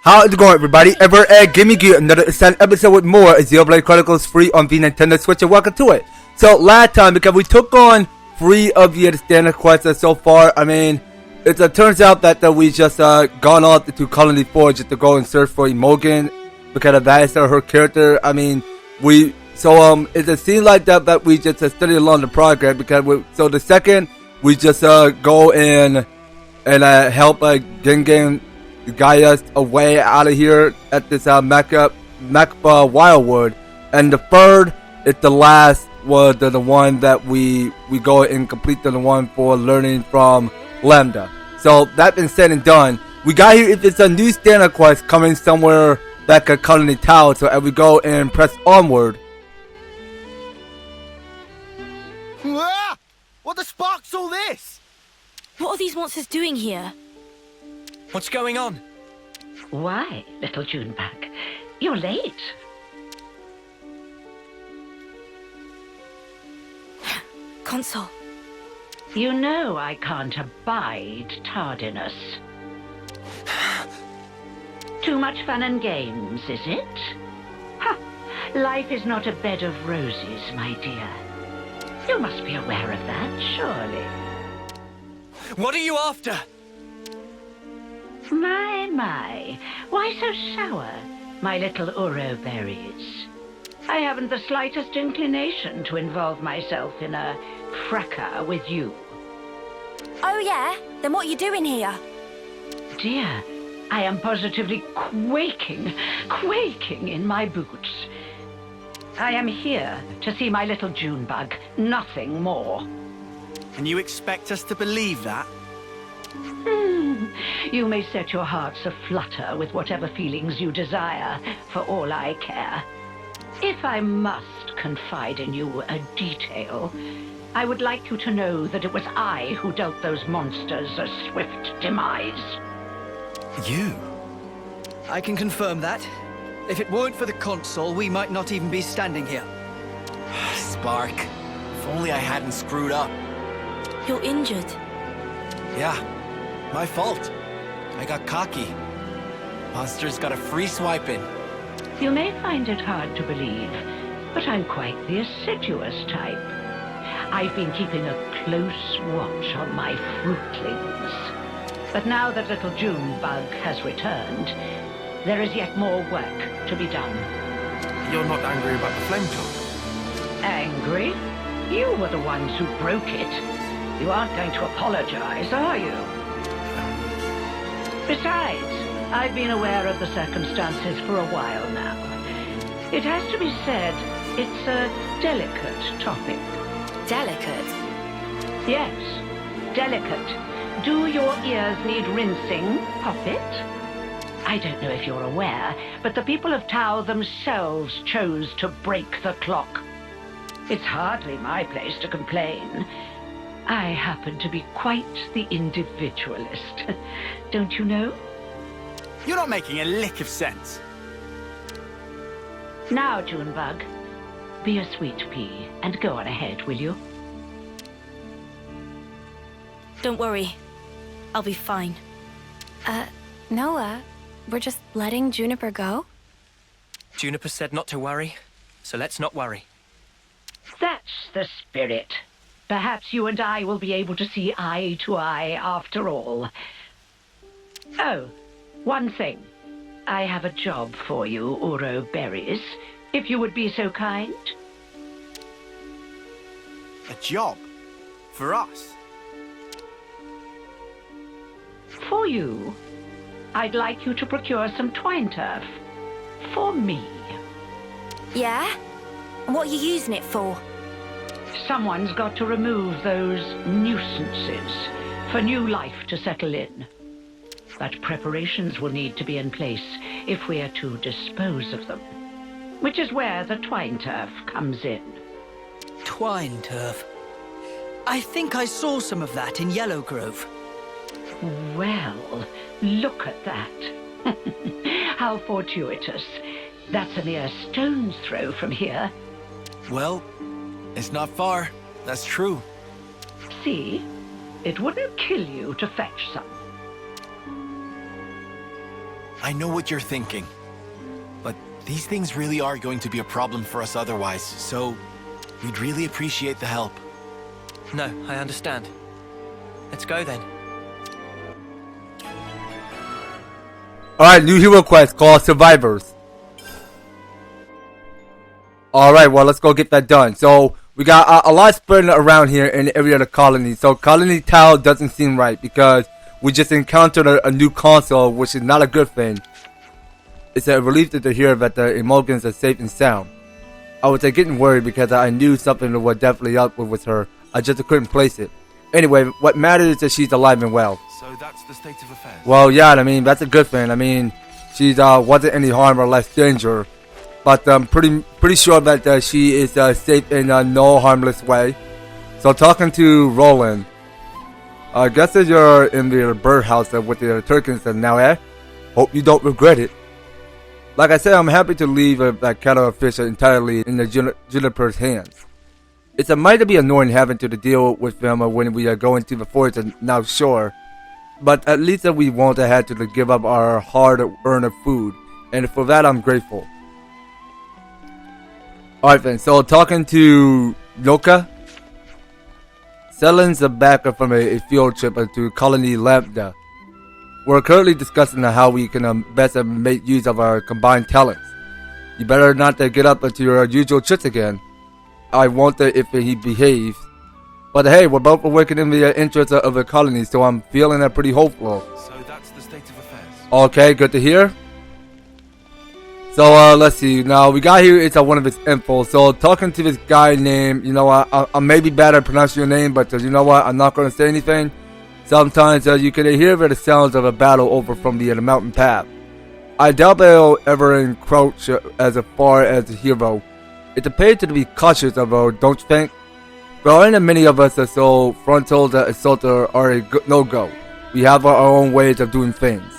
How's it going, everybody? Give me another exciting episode with more Xenoblade Chronicles free on the Nintendo Switch, and welcome to it. So last time, because we took on 3 of the standard quests so far, I mean, it turns out that we just gone off to Colony 4 just to go and search for Imogen, because that is her character. I mean, it seems like that we just study along the progress, because so the second we just go and help Gengen guide us away out of here at this Makba Wildwood, and the third is the last was the one that we go and complete the one for learning from Lambda. So that being said and done, we got here. If it's a new standard quest coming somewhere back at Colony Tower, so as we go and press onward. What the spark's all this? What are these monsters doing here? What's going on? Why, little Junebug? You're late. Consul. You know I can't abide tardiness. Too much fun and games, is it? Ha! Life is not a bed of roses, my dear. You must be aware of that, surely. What are you after? My. Why so sour, my little Uro berries? I haven't the slightest inclination to involve myself in a fracas with you. Oh yeah? Then what are you doing here? Dear, I am positively quaking in my boots. I am here to see my little Junebug, nothing more. And you expect us to believe that? You may set your hearts aflutter with whatever feelings you desire, for all I care. If I must confide in you a detail, I would like you to know that it was I who dealt those monsters a swift demise. You? I can confirm that. If it weren't for the Consul, we might not even be standing here. Spark. If only I hadn't screwed up. You're injured. Yeah, my fault. I got cocky. Monsters got a free swipe in. You may find it hard to believe, but I'm quite the assiduous type. I've been keeping a close watch on my fruitlings. But now that little Junebug has returned, there is yet more work to be done. You're not angry about the flame tongue? Angry? You were the ones who broke it. You aren't going to apologize, are you? Besides, I've been aware of the circumstances for a while now. It has to be said, it's a delicate topic. Delicate? Yes, delicate. Do your ears need rinsing, Puppet? I don't know if you're aware, but the people of Tau themselves chose to break the clock. It's hardly my place to complain. I happen to be quite the individualist. Don't you know? You're not making a lick of sense. Now, Junebug, be a sweet pea and go on ahead, will you? Don't worry. I'll be fine. Noah, we're just letting Juniper go? Juniper said not to worry, so let's not worry. That's the spirit. Perhaps you and I will be able to see eye to eye after all. Oh, one thing. I have a job for you, Uro Berries, if you would be so kind. A job? For us? For you, I'd like you to procure some Twineturf. For me. Yeah? What are you using it for? Someone's got to remove those nuisances for new life to settle in. But preparations will need to be in place if we are to dispose of them. Which is where the Twineturf comes in. Twineturf. I think I saw some of that in Yellow Grove. Well, look at that. How fortuitous. That's a mere stone's throw from here. Well, it's not far. That's true. See? It wouldn't kill you to fetch some. I know what you're thinking. But these things really are going to be a problem for us otherwise, so we'd really appreciate the help. No, I understand. Let's go then. Alright, new hero quest called Survivors. Alright, well, let's go get that done. So, we got a lot spreading around here in the area of the colony. So, Colony Tau doesn't seem right because we just encountered a new console, which is not a good thing. It's a relief to hear that the Emogans are safe and sound. I was getting worried because I knew something was definitely up with her. I just couldn't place it. Anyway, what matters is that she's alive and well. So that's the state of affairs? Well, yeah, I mean, that's a good thing. I mean, she wasn't any harm or less danger. But I'm pretty sure that she is safe in no harmless way. So talking to Roland, I guess that you're in the birdhouse with the turkeys now, hope you don't regret it. Like I said, I'm happy to leave that cattle of fish entirely in the Juniper's hands. It's a might be annoying having to deal with them when we go into the forest and now sure. But at least we won't have had to give up our hard-earned food. And for that, I'm grateful. Alright then, so talking to Noka. Selen's back from a field trip to Colony Lambda. We're currently discussing how we can best make use of our combined talents. You better not get up to your usual tricks again. I won't if he behaves. But hey, we're both working in the interest of the colony, so I'm feeling pretty hopeful. So that's the state of affairs. Okay, good to hear. So let's see. Now we got here. It's one of his info. So talking to this guy named, I may be bad at pronouncing your name, but you know what? I'm not going to say anything. Sometimes you can hear the sounds of a battle over from the mountain path. I doubt they'll ever encroach as far as a hero. It's a pay to be cautious of, don't you think? But and many of us are so frontal that assault are a no-go. We have our own ways of doing things.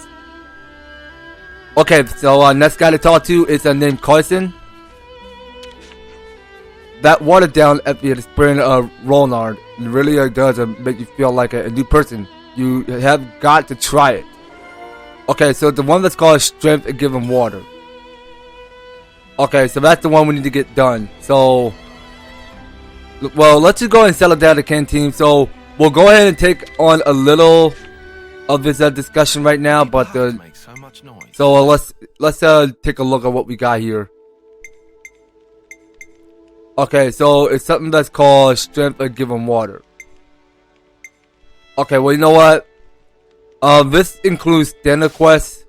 Okay, so next guy to talk to is named Carson. That water down at the spring of Ronald really does make you feel like a new person. You have got to try it. Okay, so the one that's called Strength and Given Water. Okay, so that's the one we need to get done. So, well, let's just go ahead and settle down the canteen. So, we'll go ahead and take on a little of this discussion right now. But so let's take a look at what we got here. Okay, so it's something that's called Strength and Given Water. Okay, well, you know what? This includes standard quests.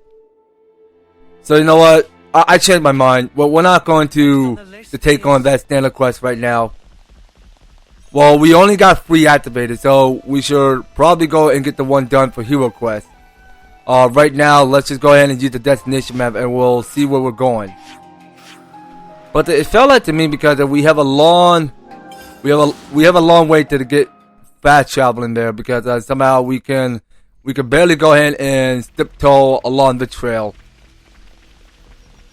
So you know what? I changed my mind. Well, we're not going to take on that standard quest right now. Well, we only got 3 activated, so we should probably go and get the one done for hero quest. Right now, let's just go ahead and use the destination map, and we'll see where we're going. But it felt like to me because we have a long way to get fast traveling there because somehow we can barely go ahead and tiptoe along the trail.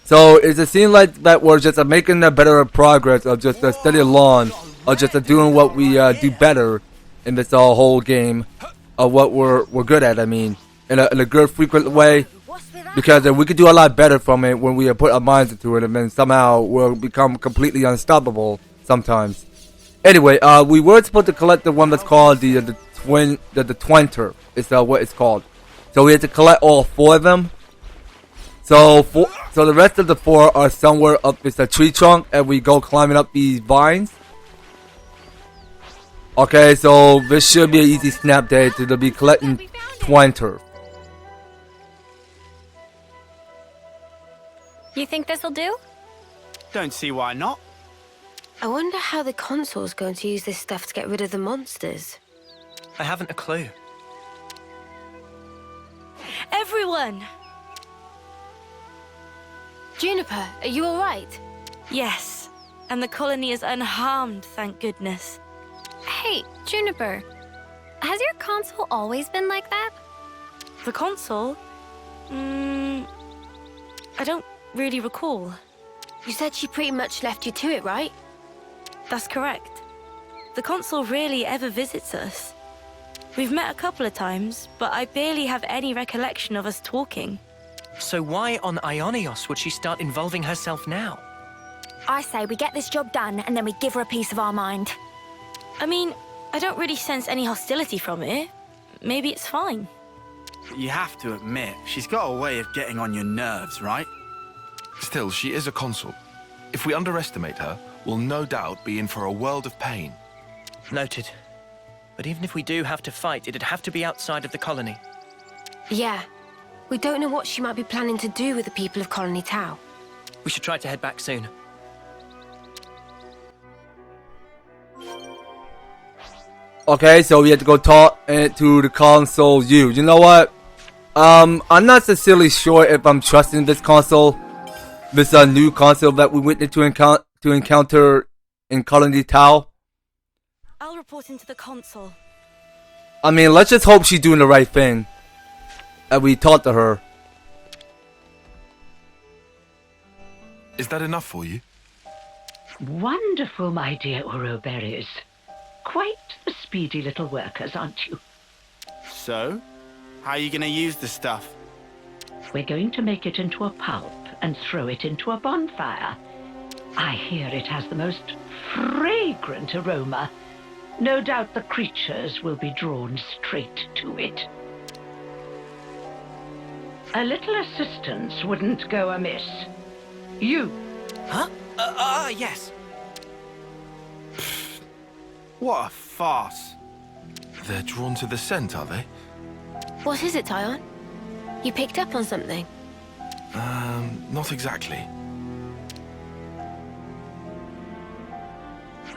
So it seems like that we're just making a better progress of just steady along, or just doing what we do better in this whole game, of what we're good at. I mean, in a good frequent way, because we could do a lot better from it when we put our minds into it, and then somehow we'll become completely unstoppable sometimes. Anyway, we were supposed to collect the one that's called the Twineturf. It's what it's called. So we had to collect all 4 of them. So the rest of the 4 are somewhere up this tree trunk, and we go climbing up these vines. Okay, so this should be an easy snap day to be collecting Twineturf. You think this'll do? Don't see why not. I wonder how the Consul's going to use this stuff to get rid of the monsters. I haven't a clue. Everyone! Juniper, are you alright? Yes, and the colony is unharmed, thank goodness. Hey, Juniper. Has your Consul always been like that? The Consul? I don't really recall. You said she pretty much left you to it, right? That's correct. The Consul rarely ever visits us. We've met a couple of times, but I barely have any recollection of us talking. So why on Ionios would she start involving herself now? I say we get this job done and then we give her a piece of our mind. I mean, I don't really sense any hostility from her. Maybe it's fine. You have to admit, she's got a way of getting on your nerves, right? Still, she is a consul. If we underestimate her, we'll no doubt be in for a world of pain. Noted. But even if we do have to fight, it'd have to be outside of the colony. Yeah. We don't know what she might be planning to do with the people of Colony Tau. We should try to head back soon. Okay, so we have to go talk to the Consul U. You know what? I'm not sincerely sure if I'm trusting this consul. This new consul that we went to encounter in Colony Tau. I'll report into the consul. I mean, let's just hope she's doing the right thing. And we talked to her. Is that enough for you? Wonderful, my dear Uroberries. Quite the speedy little workers, aren't you? So, how are you going to use the stuff? We're going to make it into a pulp and throw it into a bonfire. I hear it has the most fragrant aroma. No doubt the creatures will be drawn straight to it. A little assistance wouldn't go amiss. You. Huh? Yes. What a farce. They're drawn to the scent, are they? What is it, Tyon? You picked up on something? Not exactly.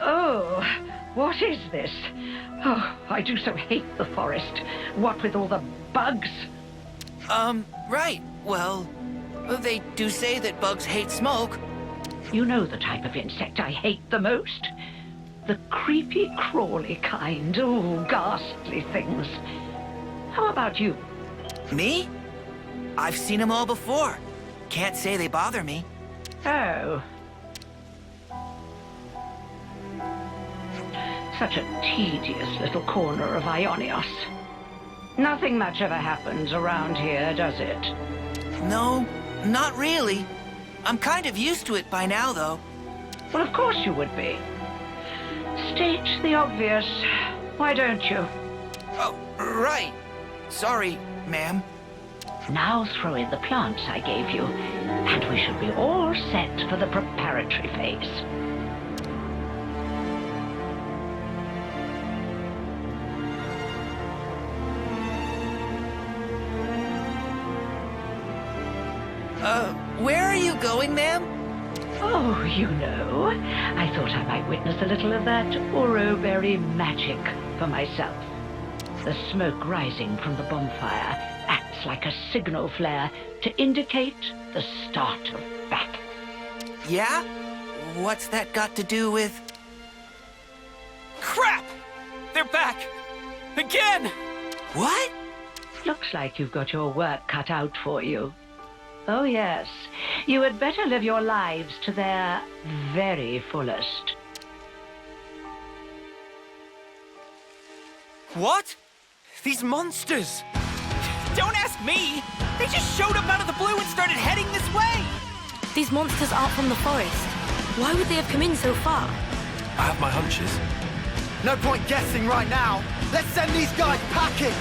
Oh, what is this? Oh, I do so hate the forest. What with all the bugs? Right. Well, they do say that bugs hate smoke. You know the type of insect I hate the most? The creepy, crawly kind. Oh, ghastly things. How about you? Me? I've seen them all before. Can't say they bother me. Oh. Such a tedious little corner of Ionios. Nothing much ever happens around here, does it? No, not really. I'm kind of used to it by now, though. Well, of course you would be. State the obvious. Why don't you? Oh, right. Sorry, ma'am. Now throw in the plants I gave you, and we should be all set for the preparatory phase. Where are you going, ma'am? Oh, you know, I thought I might witness a little of that Uroberry magic for myself. The smoke rising from the bonfire acts like a signal flare to indicate the start of battle. Yeah? What's that got to do with... Crap! They're back! Again! What? Looks like you've got your work cut out for you. Oh, yes. You had better live your lives to their very fullest. What? These monsters! Don't ask me! They just showed up out of the blue and started heading this way! These monsters aren't from the forest. Why would they have come in so far? I have my hunches. No point guessing right now. Let's send these guys packing!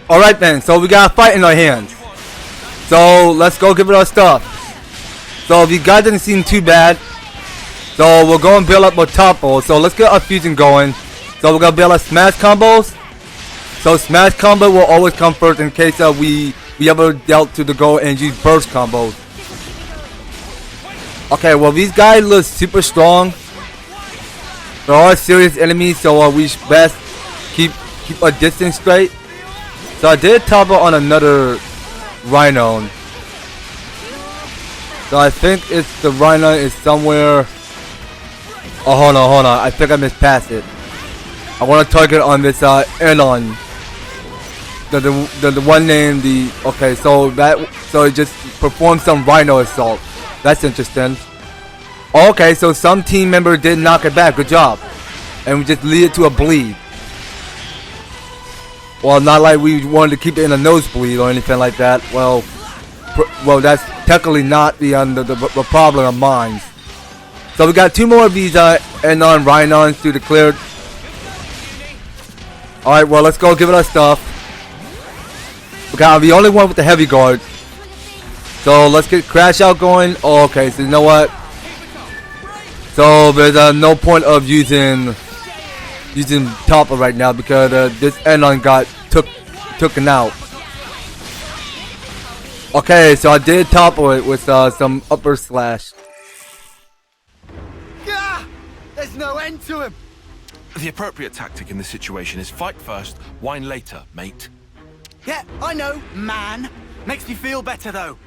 Alright then, so we got a fight in our hands. So let's go give it our stuff. So if you guys didn't seem too bad, so we'll go and build up our topple. So let's get our fusion going. So we're gonna build our smash combos. So smash combo will always come first in case we ever dealt to the goal and use burst combos. Okay, well these guys look super strong. There are serious enemies, so we should best keep our distance straight. So I did topple on another rhino. So I think it's the rhino is somewhere. Oh, hold on. I think I missed past it. I want to target on this Elon. The one named the. Okay, so it just performed some rhino assault. That's interesting. Okay, so some team member did knock it back. Good job. and we just lead it to a bleed. Well, not like we wanted to keep it in a nosebleed or anything like that. Well, that's technically not the problem of mine. So we got 2 more of these Anon Rhinons to declare. Alright, well, let's go give it our stuff. I'm the only one with the heavy guard. So let's get Crash Out going. Oh, okay, so you know what? So there's no point of using Topper right now because this Anon got taken out. Okay, so I did topple it with some upper slash. Gah! There's no end to him. The appropriate tactic in this situation is fight first, whine later, mate. Yeah, I know, man. Makes me feel better, though.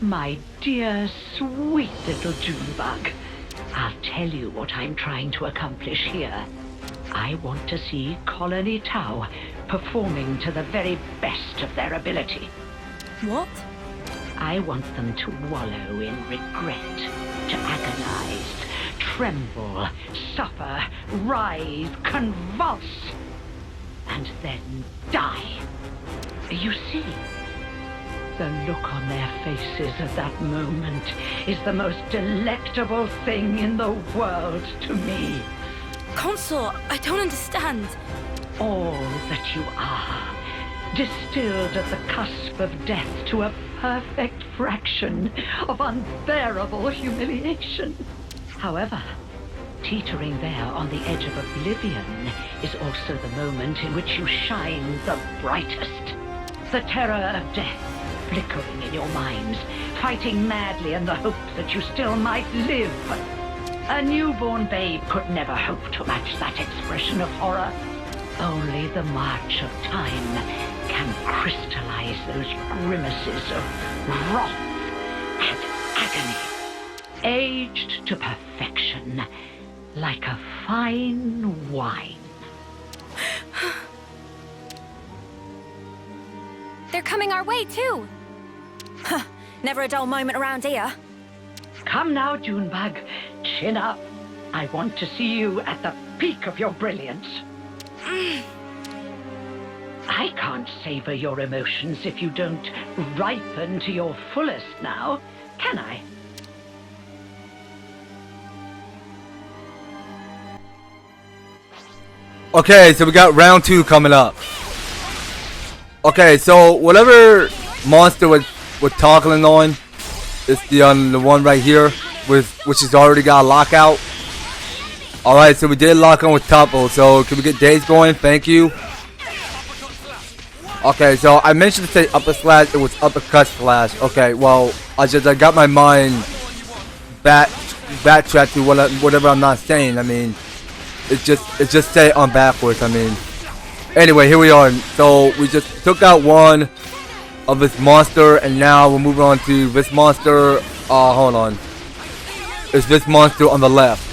My dear, sweet little Junebug. I'll tell you what I'm trying to accomplish here. I want to see Colony Tau performing to the very best of their ability. What? I want them to wallow in regret, to agonize, tremble, suffer, writhe, convulse, and then die. You see, the look on their faces at that moment is the most delectable thing in the world to me. Consul, I don't understand. All that you are, distilled at the cusp of death to a perfect fraction of unbearable humiliation. However, teetering there on the edge of oblivion is also the moment in which you shine the brightest. The terror of death flickering in your minds, fighting madly in the hope that you still might live. A newborn babe could never hope to match that expression of horror. Only the march of time can crystallize those grimaces of wrath and agony, aged to perfection, like a fine wine. They're coming our way, too. Huh, never a dull moment around here. Come now, Junebug. Chin up. I want to see you at the peak of your brilliance. I can't savor your emotions if you don't ripen to your fullest now, can I? Okay, so we got round 2 coming up. Okay, so whatever monster we're toggling on is the one right here, which has already got a lockout. Alright, so we did lock on with Topple, so can we get days going? Thank you. Okay, so I mentioned to say upper slash, it was uppercut slash. Okay, well, I got my mind backtracked to whatever I'm not saying. I mean, it just say on backwards. I mean, anyway, here we are. So we just took out one of this monster, and now we're moving on to this monster. Hold on. It's this monster on the left.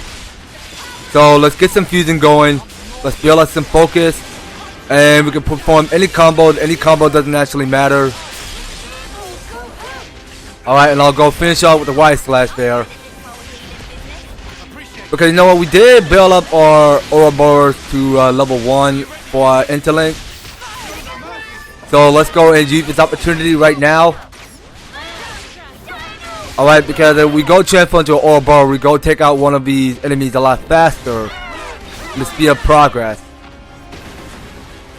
So let's get some fusion going. Let's build up some focus, and we can perform any combo. Any combo doesn't actually matter. Alright, and I'll go finish off with the white slash there. Because you know what, we did build up our Ouroboros to level 1 for our Interlink. So let's go and use this opportunity right now. Alright, because if we go transform to an Ouroboros, we go take out one of these enemies a lot faster. The speed of progress.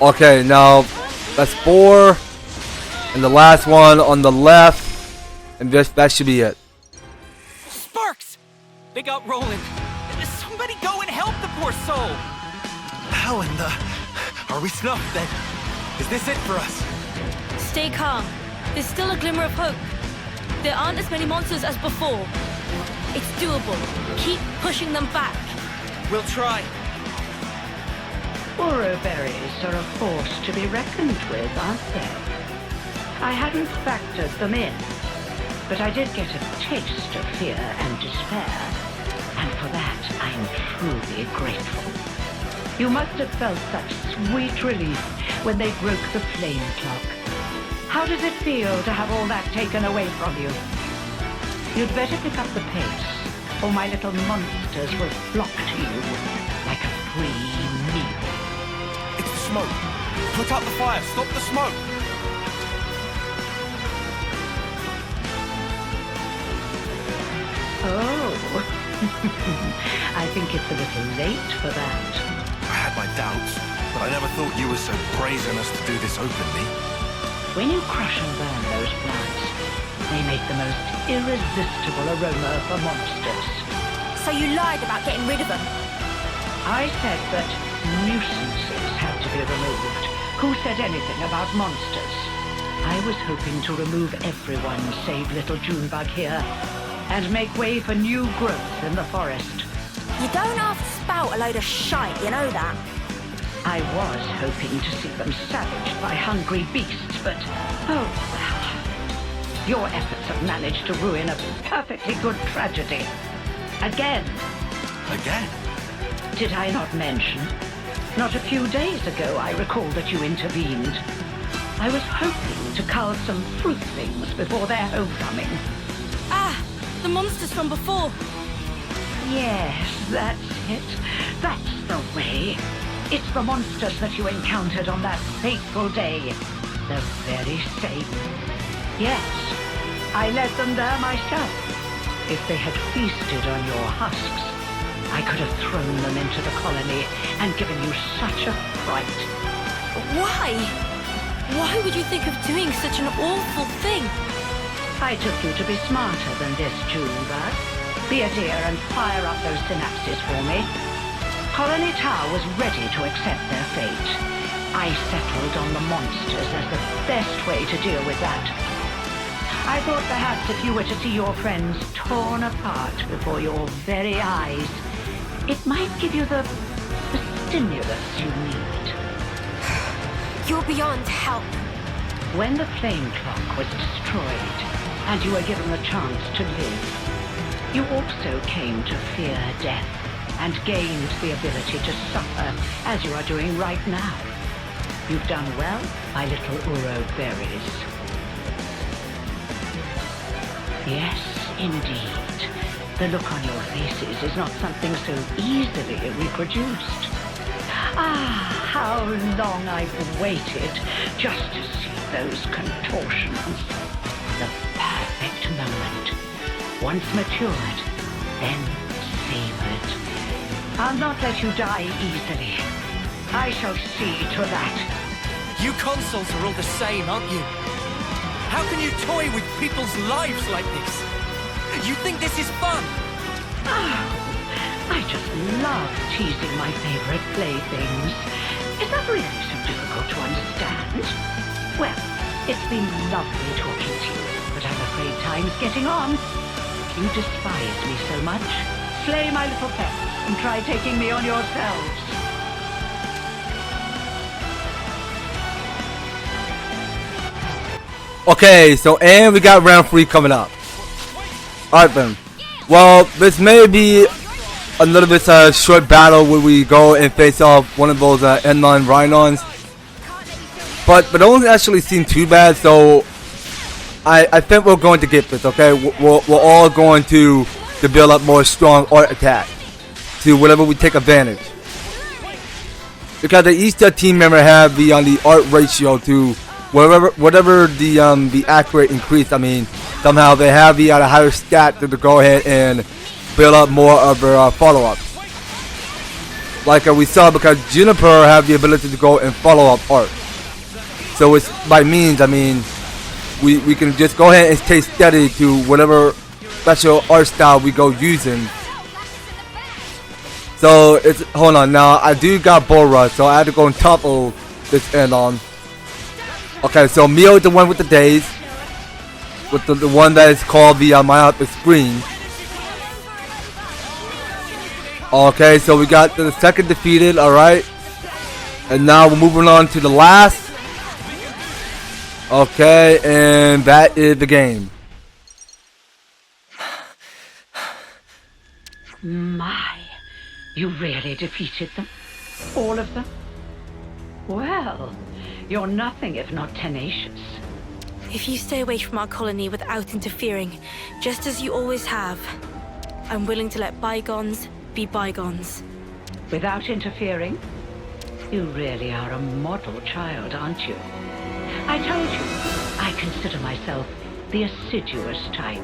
Okay, now that's 4. And the last one on the left. And that should be it. Sparks! They got Roland. Somebody go and help the poor soul. How in the... Are we snuffed then? Is this it for us? Stay calm. There's still a glimmer of hope. There aren't as many monsters as before. It's doable. Keep pushing them back. We'll try. Ouroberries are a force to be reckoned with, aren't they? I hadn't factored them in, but I did get a taste of fear and despair, and for that I'm truly grateful. You must have felt such sweet relief when they broke the flame clock. How does it feel to have all that taken away from you? You'd better pick up the pace. or my little monsters will flock to you like a free meal. It's the smoke. Put out the fire. Stop the smoke. Oh, I think it's a little late for that. I had my doubts, but I never thought you were so brazen as to do this openly. When you crush and burn those plants, they make the most irresistible aroma for monsters. So you lied about getting rid of them? I said that nuisances had to be removed. Who said anything about monsters? I was hoping to remove everyone save little Junebug here, and make way for new growth in the forest. You don't have to spout a load of shite, you know that? I was hoping to see them savaged by hungry beasts, but oh well. Your efforts have managed to ruin a perfectly good tragedy. Again. Again? Did I not mention? Not a few days ago I recall that you intervened. I was hoping to cull some fruitlings before their homecoming. Ah! The monsters from before. Yes, that's it. That's the way. It's the monsters that you encountered on that fateful day. The very same. Yes, I led them there myself. If they had feasted on your husks, I could have thrown them into the colony and given you such a fright. Why? Why would you think of doing such an awful thing? I took you to be smarter than this, Junebug. Be a dear and fire up those synapses for me. Colony Tower was ready to accept their fate. I settled on the monsters as the best way to deal with that. I thought perhaps if you were to see your friends torn apart before your very eyes, it might give you the stimulus you need. You're beyond help. When the flame clock was destroyed, and you were given the chance to live, you also came to fear death and gained the ability to suffer as you are doing right now. You've done well, my little Uro berries. Yes, indeed. The look on your faces is not something so easily reproduced. Ah, how long I've waited just to see those contortions. The perfect moment. Once matured, then savored. I'll not let you die easily. I shall see to that. You consuls are all the same, aren't you? How can you toy with people's lives like this? You think this is fun? Oh, I just love teasing my favorite playthings. Is that really so difficult to understand? Well, it's been lovely talking to you, but I'm afraid time's getting on. You despise me so much. Slay my little pets and try taking me on yourselves. Okay, so and we got round 3 coming up. Alright then. Well, this may be a little bit short battle where we go and face off one of those inline Rhinons. But it don't actually seem too bad, so I think we're going to get this, okay? We're all going to build up more strong art attack to whatever we take advantage. Because each team member have the art ratio to whatever the accurate increase. I mean, somehow they have the higher stat to go ahead and build up more of their follow-ups. Like we saw, because Juniper have the ability to go and follow up art. So it's by means, I mean, we can just go ahead and stay steady to whatever special art style we go using. So it's, hold on, now I do got Bull Rush, so I had to go and topple this end on. Okay, so Mio is the one with the days, with the one that is called the myopic screen. Okay, so we got the second defeated, alright. And now we're moving on to the last. Okay, and that is the game. My, you really defeated them? All of them? Well, you're nothing if not tenacious. If you stay away from our colony without interfering, just as you always have, I'm willing to let bygones be bygones. Without interfering? You really are a model child, aren't you? I told you, I consider myself the assiduous type.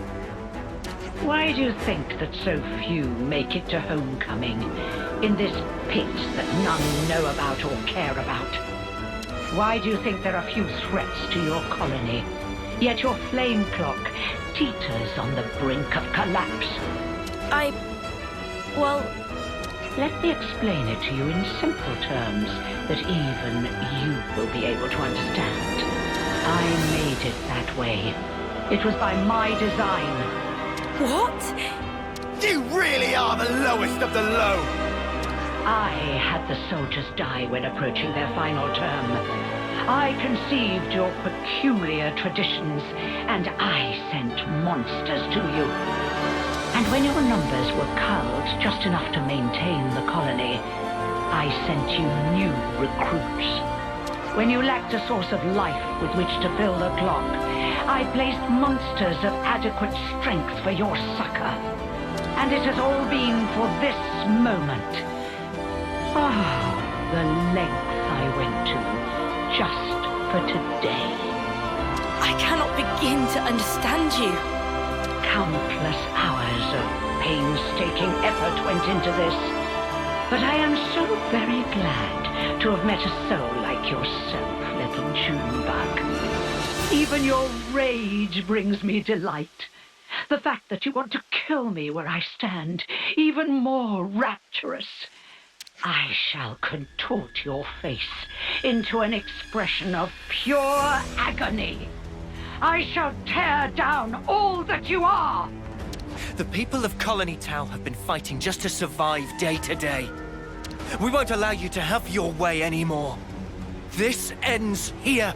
Why do you think that so few make it to homecoming in this pit that none know about or care about? Why do you think there are few threats to your colony, yet your flame clock teeters on the brink of collapse? Well... Let me explain it to you in simple terms that even you will be able to understand. I made it that way. It was by my design. What? You really are the lowest of the low! I had the soldiers die when approaching their final term. I conceived your peculiar traditions, and I sent monsters to you. And when your numbers were culled just enough to maintain the colony, I sent you new recruits. When you lacked a source of life with which to fill the clock, I placed monsters of adequate strength for your succor. And it has all been for this moment. Oh, the length I went to, just for today. I cannot begin to understand you. Countless hours of painstaking effort went into this. But I am so very glad to have met a soul like yourself, little Junebug. Even your rage brings me delight. The fact that you want to kill me where I stand, even more rapturous. I shall contort your face into an expression of pure agony. I shall tear down all that you are! The people of Colony Tau have been fighting just to survive day to day. We won't allow you to have your way anymore. This ends here.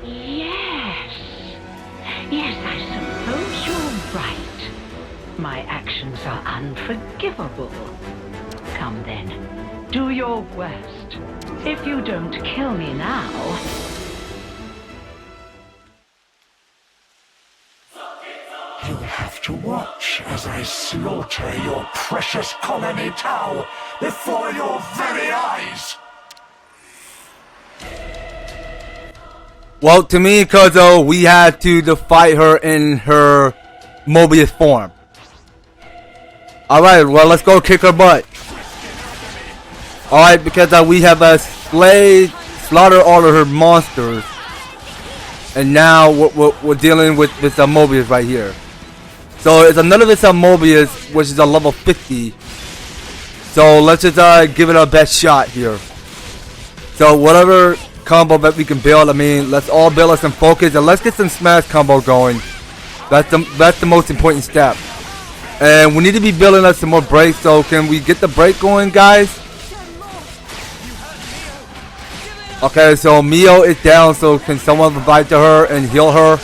Yes. Yes, I suppose you're right. My actions are unforgivable. Come then, do your worst. If you don't kill me now... You have to watch as I slaughter your precious colony Tau before your very eyes! Well, to me, Kozo, we had to fight her in her Moebius form. Alright, well, let's go kick her butt. Alright, because we have slaughtered all of her monsters. And now we're dealing with this Moebius right here. So it's another this Moebius, which is a level 50. So let's just give it our best shot here. So whatever combo that we can build, I mean, let's all build us some focus and let's get some smash combo going. That's the most important step. And we need to be building us some more breaks. So can we get the break going, guys? Okay, so Mio is down. So can someone revive to her and heal her?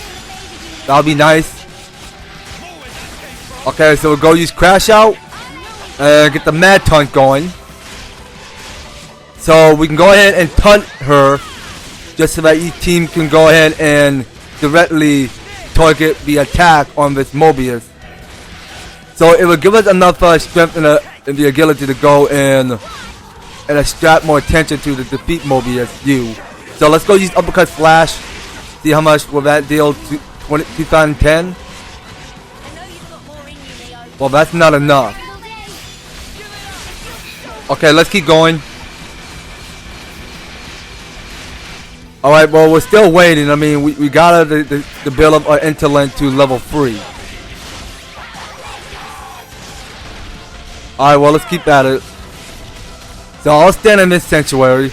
That'll be nice. Okay, so we'll go use Crash Out and get the Mad Taunt going. So we can go ahead and taunt her just so that each team can go ahead and directly target the attack on this Moebius. So it will give us enough strength and the agility to go and extract more attention to the defeat Moebius U. So let's go use Uppercut Flash. See how much will that deal to 2010? Well, that's not enough. Okay, let's keep going. Alright, well, we're still waiting. I mean, we gotta the build up our Interlink to level 3. Alright, well, let's keep at it. So I'll stand in this sanctuary.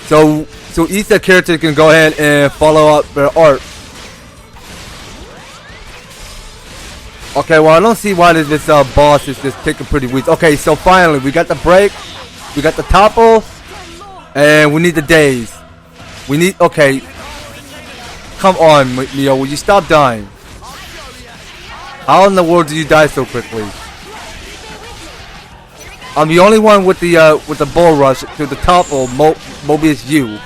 So each character can go ahead and follow up their art. Okay, well, I don't see why this boss is just taking pretty weak. Okay, so finally, we got the break. We got the topple. And we need the daze. We need... Okay. Come on, Mio. Will you stop dying? How in the world did you die so quickly? I'm the only one with the bull rush to the topple Moebius U.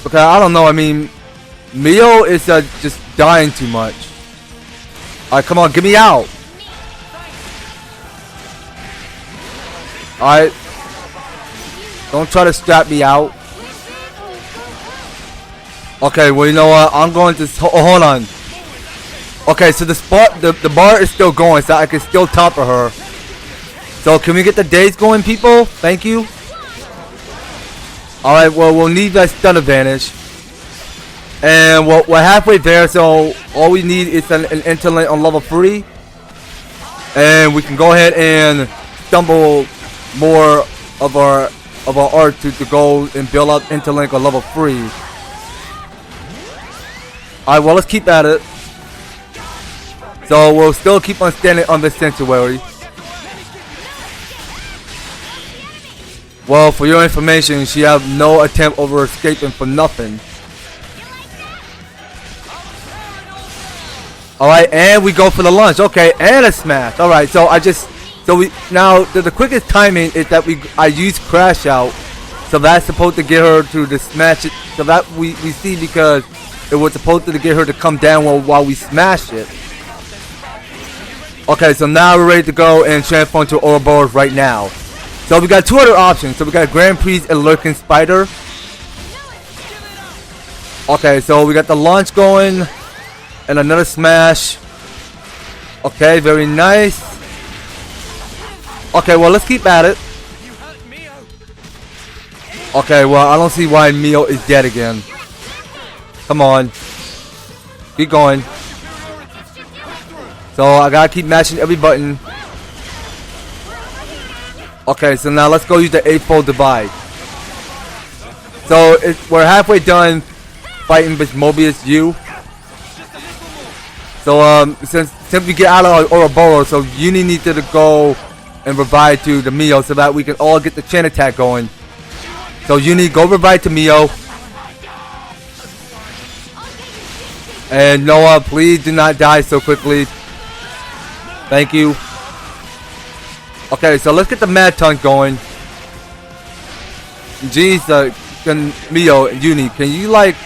Okay, I don't know. I mean, Mio is just dying too much. Alright, come on, get me out. Alright. Don't try to strap me out. Okay, well, you know what? I'm going to... hold on. Okay, so the bar is still going, so I can still topper her. So, can we get the days going, people? Thank you. Alright, well, we'll need that stun advantage. And we're halfway there, so all we need is an interlink on level 3. And we can go ahead and stumble more of our art to go and build up interlink on level 3. Alright, well, let's keep at it. So we'll still keep on standing on the sanctuary. Well, for your information, she have no attempt over escaping for nothing. Alright, and we go for the launch. Okay, and a smash. Alright, so the quickest timing is that I use crash out. So that's supposed to get her to smash it. So that we see, because it was supposed to get her to come down while we smash it. Okay, so now we're ready to go and transform to Ouroboros right now. So we got two other options. So we got Grand Prix and Lurking Spider. Okay, so we got the launch going. And another smash. Okay, very nice. Okay, well, let's keep at it. Okay, well, I don't see why Mio is dead again. Come on. Keep going. So I gotta keep mashing every button. Okay, so now let's go use the eightfold divide. So we're halfway done fighting with Moebius U. So since we get out of Ouroboros, so Uni needed to go and revive to the Mio so that we can all get the chain attack going. So Uni, go revive to Mio. And Noah, please do not die so quickly. Thank you. Okay, so let's get the Mad Tongue going. Jeez, can Mio and Uni, can you like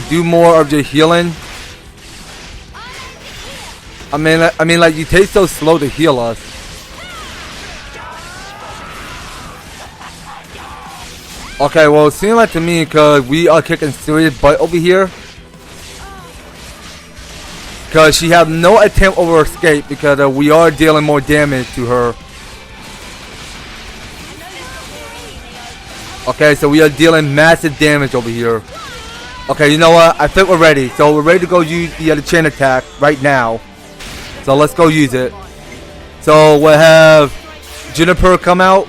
do more of your healing? I mean, like, you take so slow to heal us. Okay, well, it seems like to me, because we are kicking serious butt over here. Because she have no attempt over escape, because we are dealing more damage to her. Okay, so we are dealing massive damage over here. Okay, you know what? I think we're ready. So we're ready to go use the chain attack right now. So let's go use it. So we'll have Juniper come out.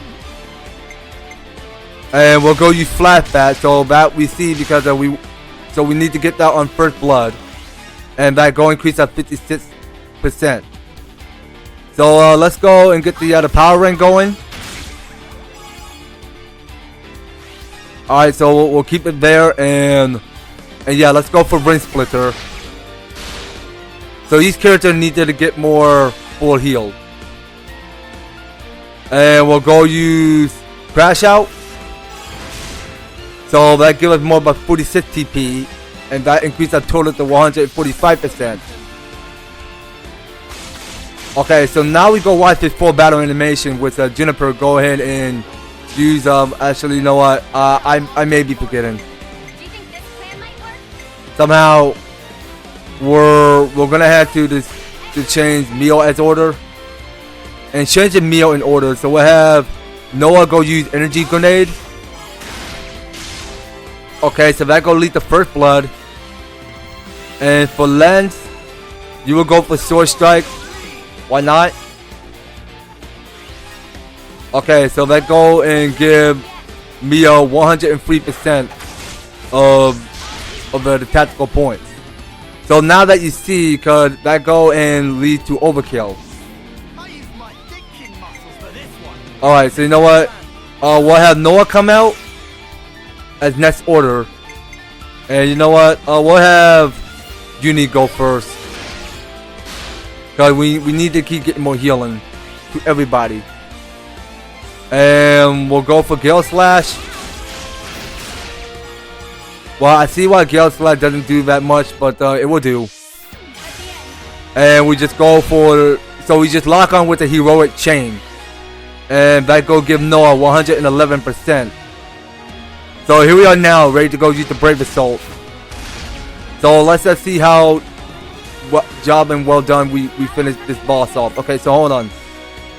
And we'll go use Flat Fat. So that we see, because we need to get that on First Blood. And that go increase at 56%. So let's go and get the power ring going. Alright, so we'll keep it there, and yeah, let's go for Ring Splitter. So each character needed to get more full heal. And we'll go use Crash Out. So that gives us more about 46 TP, and that increased our total to 145%. Okay, so now we go watch this full battle animation with Juniper. Go ahead and use actually, you know what? I may be forgetting. Somehow we're gonna have to change Mio as order. And change the Mio in order. So we'll have Noah go use Energy Grenade. Okay, so that go lead to First Blood. And for Lens, you will go for Sword Strike. Why not? Okay, so that go and give Mio 103% of the tactical points. So now that you see, cause that go and lead to overkill. Alright, so you know what? We'll have Noah come out as next order. And you know what? We'll have Uni go first. Cause we need to keep getting more healing to everybody. And we'll go for Gale Slash. Well, I see why Gale Sled doesn't do that much, but it will do. And we just go for... So we just lock on with the heroic chain. And that go give Noah 111%. So here we are now, ready to go use the Brave Assault. So let's just see how job and well done we finished this boss off. Okay, so hold on.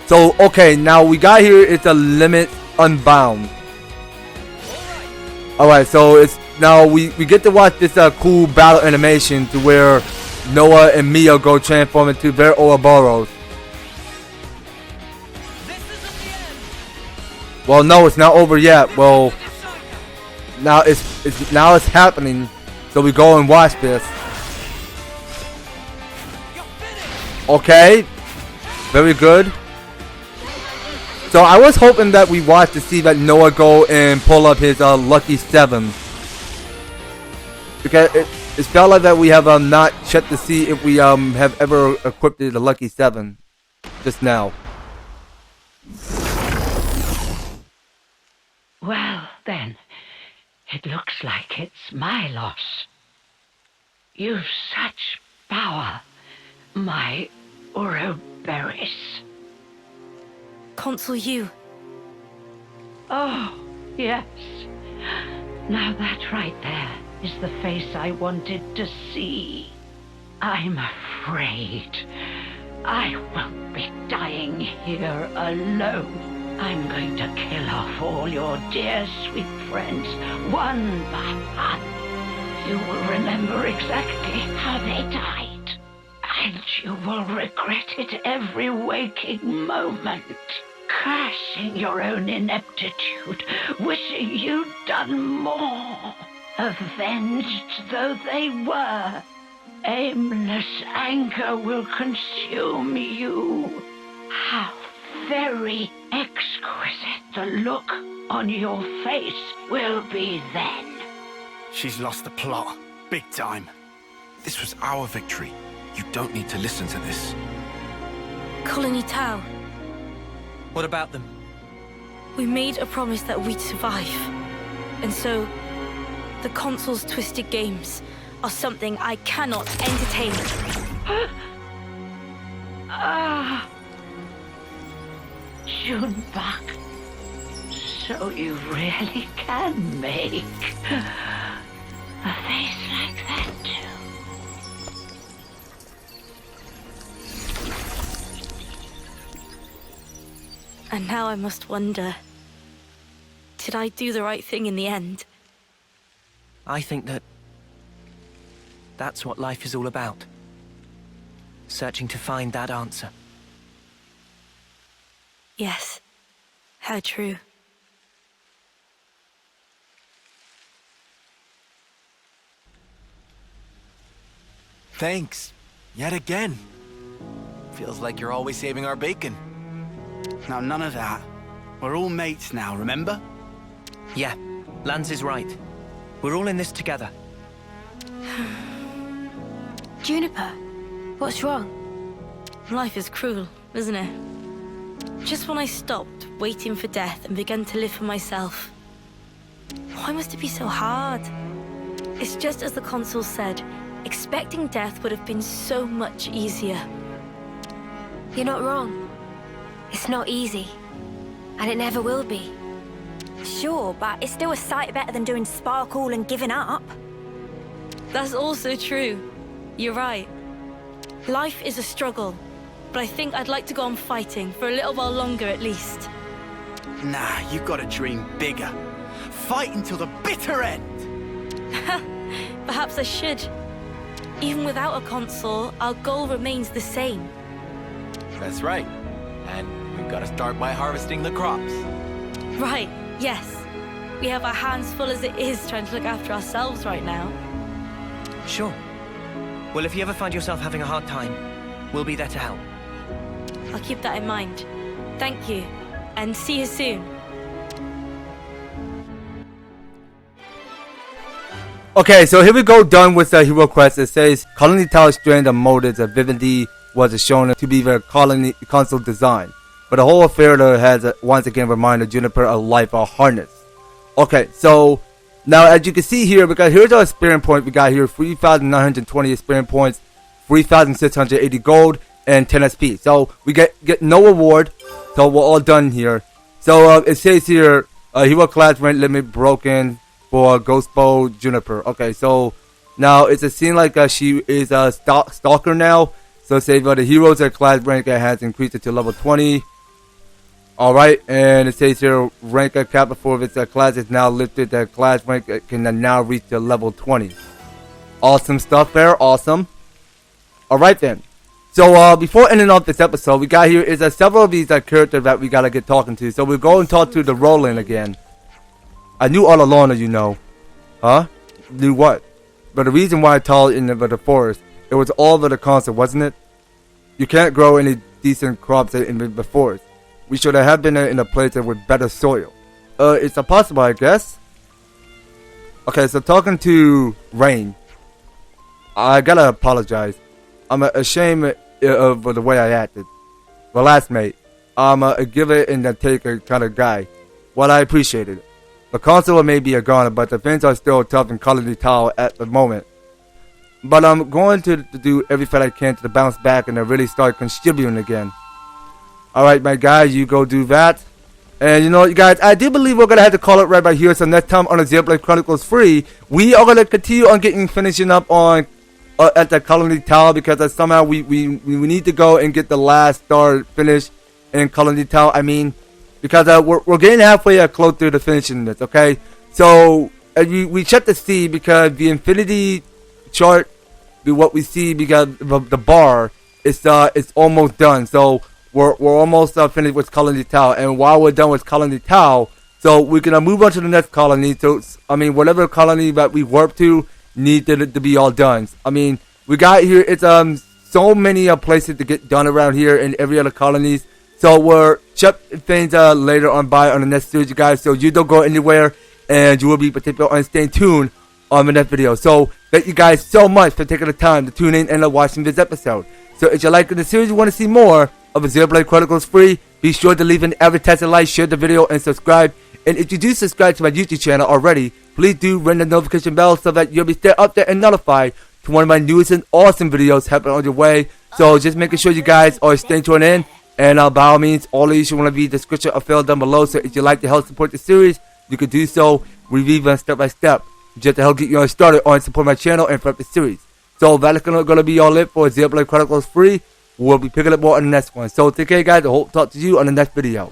So, okay, now we got here, it's a limit unbound. Alright, so it's now we get to watch this cool battle animation to where Noah and Mia go transform into their Ouroboros. Well, no, it's not over yet. Well, now it's happening. So we go and watch this. Okay, very good. So I was hoping that we watched to see that Noah go and pull up his lucky 7. Because it felt like that we have not checked to see if we have ever equipped the lucky 7 just now. Well, then, it looks like it's my loss. You've such power, my Ouroboros. Consul U. Oh, yes. Now that right there is the face I wanted to see. I'm afraid I won't be dying here alone. I'm going to kill off all your dear sweet friends, one by one. You will remember exactly how they died, and you will regret it every waking moment, cursing your own ineptitude, wishing you'd done more. Avenged though they were, aimless anger will consume you. How very exquisite the look on your face will be then. She's lost the plot. Big time. This was our victory. You don't need to listen to this. Colony Tau. What about them? We made a promise that we'd survive. And so, the Consul's twisted games are something I cannot entertain. Junebug, so you really can make a face like that too. And now I must wonder, did I do the right thing in the end? I think that's what life is all about. Searching to find that answer. Yes, how true. Thanks. Yet again. Feels like you're always saving our bacon. Now, none of that. We're all mates now, remember? Yeah, Lance is right. We're all in this together. Juniper, what's wrong? Life is cruel, isn't it? Just when I stopped waiting for death and began to live for myself. Why must it be so hard? It's just as the Consul said, expecting death would have been so much easier. You're not wrong. It's not easy. And it never will be. Sure, but it's still a sight better than doing sparkle and giving up. That's also true. You're right. Life is a struggle. But I think I'd like to go on fighting for a little while longer at least. Nah, you've got to dream bigger. Fight until the bitter end. Perhaps I should. Even without a Consul, our goal remains the same. That's right. And we've got to start by harvesting the crops. Right, yes. We have our hands full as it is trying to look after ourselves right now. Sure. Well, if you ever find yourself having a hard time, we'll be there to help. I'll keep that in mind. Thank you, and see you soon. Okay, so here we go, done with the hero quest. It says Colony Tau strand of motives of vividly was shown to be their colony Consul design. But the whole affair has once again reminded Juniper of life or harness. Okay, so Now, as you can see here, because here's our experience point. We got here 3,920 experience points, 3,680 gold, and 10 SP. So we get no reward. So we're all done here. So it says here, hero class rank limit broken for Ghost Bow Juniper. Okay, so now it's a scene like she is a stalker now. So say the heroes at class rank has increased it to level 20. Alright, and it says here rank cap before its class is now lifted. The class rank can now reach the level 20. Awesome stuff there, awesome. Alright then. So before ending off this episode, we got here is several of these characters that we gotta get talking to. So we'll go and talk to the Roland again. I knew all along that you know. Huh? Knew what? But the reason why I told in the forest, it was all over the Consul, wasn't it? You can't grow any decent crops in the forest. We should have been in a place with better soil. It's possible, I guess. Okay, so talking to Rain, I gotta apologize. I'm ashamed of the way I acted. Relax, mate. I'm a give it and take it kind of guy. Well, I appreciate it. The Consul may be a goner, but the things are still tough in Colony Tower at the moment. But I'm going to do everything I can to bounce back and to really start contributing again. Alright, my guys, you go do that. And you know, you guys, I do believe we're going to have to call it right here. So next time on the Xenoblade Chronicles free, we are going to continue on finishing up on at the Colony Tower, because somehow we need to go and get the last star finished in Colony Tower. I mean, because we're getting halfway close to the finishing this, okay? So we check to see, because the infinity chart, what we see, because the bar is it's almost done. So we're almost finished with Colony Tower, and while we're done with Colony Tower, so we're gonna move on to the next colony. So I mean, whatever colony that we warp to need to be all done. I mean, we got here. It's so many places to get done around here in every other colonies. So we're check things later on on the next series, you guys. So you don't go anywhere, and you will be particular on staying tuned on the next video. So thank you guys so much for taking the time to tune in and watching this episode. So if you're liking the series, you want to see more of the Xenoblade Chronicles free, be sure to leave an advertising like, share the video, and subscribe. And if you do subscribe to my YouTube channel already, please do ring the notification bell so that you'll be stay up there and notified to one of my newest and awesome videos happening on your way. So just making sure you guys are staying tuned in. And by all means, all of you should want to be description or fill down below. So if you'd like to help support the series, you can do so. We review step by step, just to help get you started on support my channel and prep the series. So that's going to be all it for Xenoblade Chronicles free. We'll be picking up more on the next one. So take care, guys. I hope to talk to you on the next video.